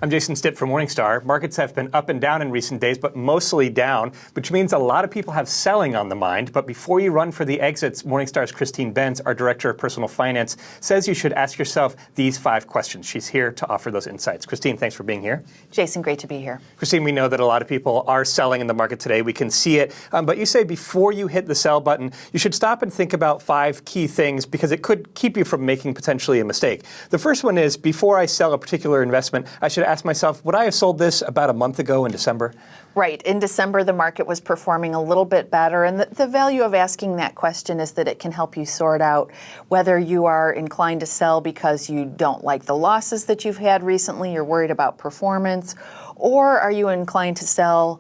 I'm Jason Stitt from Morningstar. Markets have been up and down in recent days, but mostly down, which means a lot of people have selling on the mind. But before you run for the exits, Morningstar's Benz, our Director of Personal Finance, says you should ask yourself these 5 questions. She's here to offer those insights. Christine, thanks for being here. Jason, great to be here. Christine, we know that a lot of people are selling in the market today. We can see it. But you say before you hit the sell button, you should stop and think about 5 key things because it could keep you from making potentially a mistake. The first one is before I sell a particular investment, I should ask myself, would I have sold this about a month ago in December? Right. In December, the market was performing a little bit better. And the value of asking that question is that it can help you sort out whether you are inclined to sell because you don't like the losses that you've had recently, you're worried about performance, or are you inclined to sell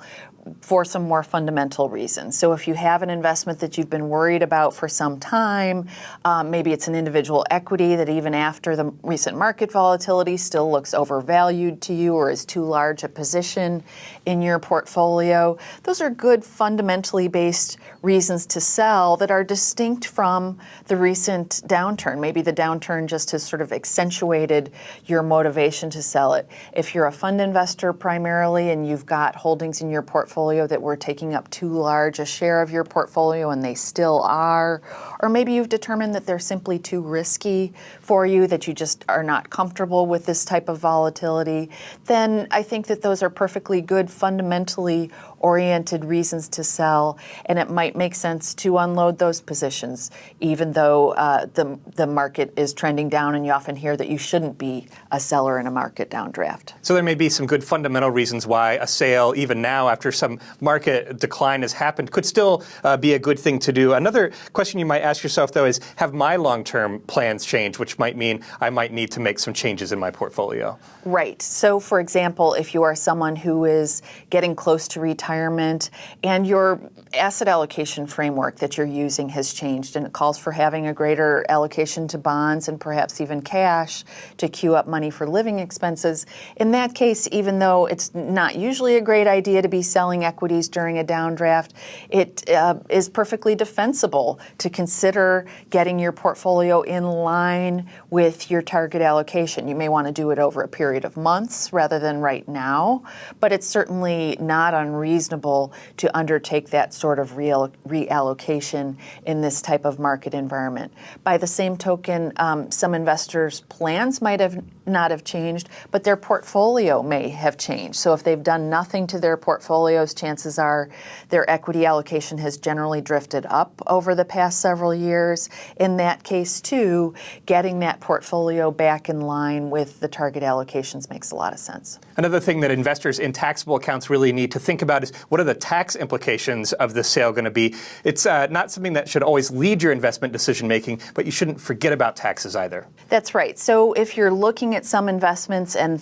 for some more fundamental reasons. So if you have an investment that you've been worried about for some time, maybe it's an individual equity that even after the recent market volatility still looks overvalued to you or is too large a position in your portfolio, those are good fundamentally based reasons to sell that are distinct from the recent downturn. Maybe the downturn just has sort of accentuated your motivation to sell it. If you're a fund investor primarily and you've got holdings in your portfolio that were taking up too large a share of your portfolio and they still are, or maybe you've determined that they're simply too risky for you, that you just are not comfortable with this type of volatility, then I think that those are perfectly good, fundamentally oriented reasons to sell, and it might make sense to unload those positions, even though the market is trending down, and you often hear that you shouldn't be a seller in a market downdraft. So there may be some good fundamental reasons why a sale, even now after some market decline has happened, could still be a good thing to do. Another question you might ask yourself, though, is have my long-term plans changed, which might mean I might need to make some changes in my portfolio? Right. So, for example, if you are someone who is getting close to retirement and your asset allocation framework that you're using has changed and it calls for having a greater allocation to bonds and perhaps even cash to queue up money for living expenses, in that case, even though it's not usually a great idea to be selling equities during a downdraft, it is perfectly defensible to consider getting your portfolio in line with your target allocation. You may want to do it over a period of months rather than right now, but it's certainly not unreasonable to undertake that sort of reallocation in this type of market environment. By the same token, some investors' plans might not have changed, but their portfolio may have changed. So if they've done nothing to their portfolios, chances are their equity allocation has generally drifted up over the past several years. In that case, too, getting that portfolio back in line with the target allocations makes a lot of sense. Another thing that investors in taxable accounts really need to think about is what are the tax implications of the sale going to be? It's not something that should always lead your investment decision making, but you shouldn't forget about taxes either. That's right. So if you're looking at some investments and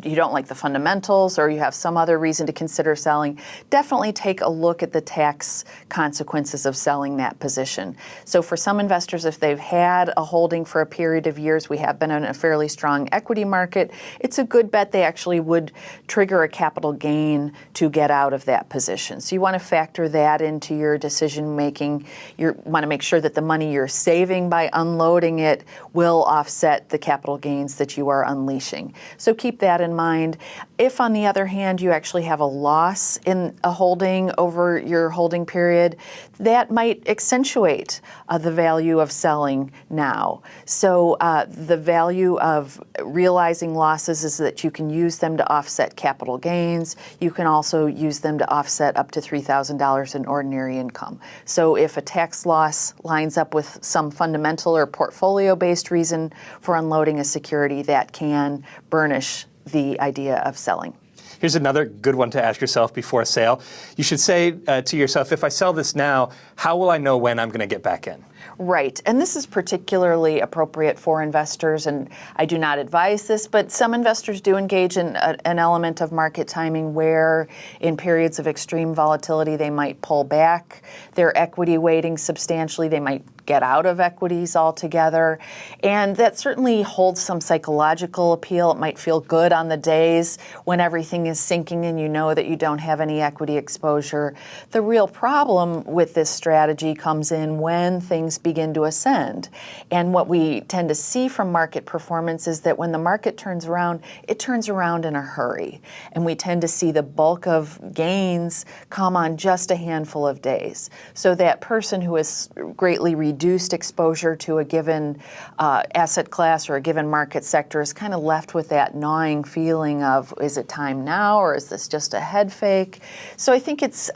you don't like the fundamentals or you have some other reason to consider selling, definitely take a look at the tax consequences of selling that position. So for some investors, if they've had a holding for a period of years, we have been in a fairly strong equity market, it's a good bet they actually would trigger a capital gain to get out of that position. So you want to factor that into your decision making. You want to make sure that the money you're saving by unloading it will offset the capital gains that you are unleashing. So keep that in mind. If, on the other hand, you actually have a loss in a holding over your holding period, that might accentuate the value of selling now. So the value of realizing losses is that you can use them to offset capital gains. You can also use them to offset up to $3,000 in ordinary income. So if a tax loss lines up with some fundamental or portfolio-based reason for unloading a security, that can burnish the idea of selling. Here's another good one to ask yourself before a sale. You should say to yourself, if I sell this now, how will I know when I'm going to get back in? Right. And this is particularly appropriate for investors, and I do not advise this, but some investors do engage in an element of market timing where in periods of extreme volatility they might pull back their equity weighting substantially. They might get out of equities altogether. And that certainly holds some psychological appeal. It might feel good on the days when everything is sinking and you know that you don't have any equity exposure. The real problem with this strategy comes in when things things begin to ascend. And what we tend to see from market performance is that when the market turns around, it turns around in a hurry. And we tend to see the bulk of gains come on just a handful of days. So that person who has greatly reduced exposure to a given asset class or a given market sector is kind of left with that gnawing feeling of, is it time now or is this just a head fake? So I think it's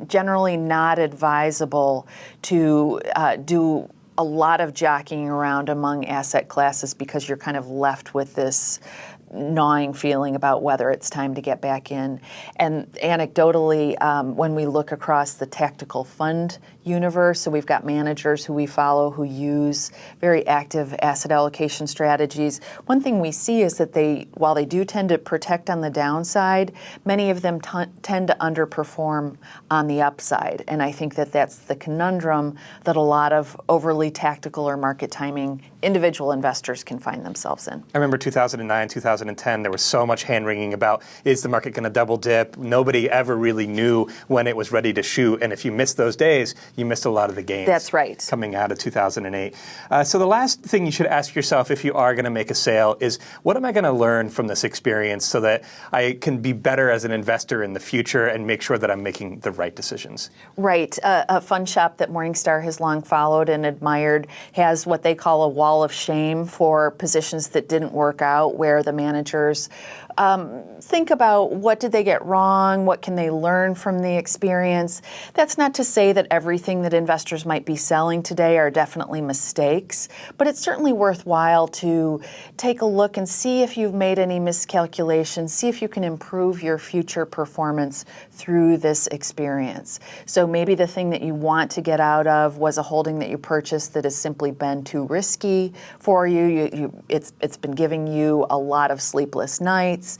generally not advisable to do a lot of jockeying around among asset classes because you're kind of left with this gnawing feeling about whether it's time to get back in. And anecdotally, when we look across the tactical fund universe, so we've got managers who we follow who use very active asset allocation strategies. One thing we see is that while they do tend to protect on the downside, many of them tend to underperform on the upside. And I think that that's the conundrum that a lot of overly tactical or market timing individual investors can find themselves in. I remember 2009, 2010, there was so much hand-wringing about, is the market going to double dip? Nobody ever really knew when it was ready to shoot. And if you missed those days, you missed a lot of the gains. That's right. Coming out of 2008. So the last thing you should ask yourself if you are going to make a sale is, what am I going to learn from this experience so that I can be better as an investor in the future and make sure that I'm making the right decisions? Right. A fund shop that Morningstar has long followed and admired has what they call a wall of shame for positions that didn't work out, where the managers think about what did they get wrong, what can they learn from the experience. That's not to say that everything that investors might be selling today are definitely mistakes, but it's certainly worthwhile to take a look and see if you've made any miscalculations, see if you can improve your future performance through this experience. So maybe the thing that you want to get out of was a holding that you purchased that has simply been too risky for you. It's been giving you a lot of sleepless nights.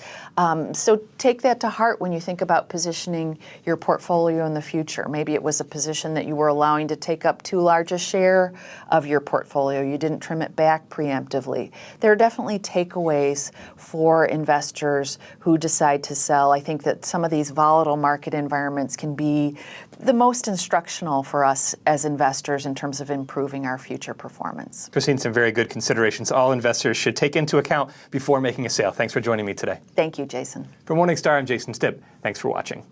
So take that to heart when you think about positioning your portfolio in the future. Maybe it was a position that you were allowing to take up too large a share of your portfolio. You didn't trim it back preemptively. There are definitely takeaways for investors who decide to sell. I think that some of these volatile market environments can be the most instructional for us as investors in terms of improving our future performance. Christine, some very good considerations all investors should take into account before making a sale. Thanks for joining me today. Thank you, Jason. For Morningstar, I'm Jason Stipp. Thanks for watching.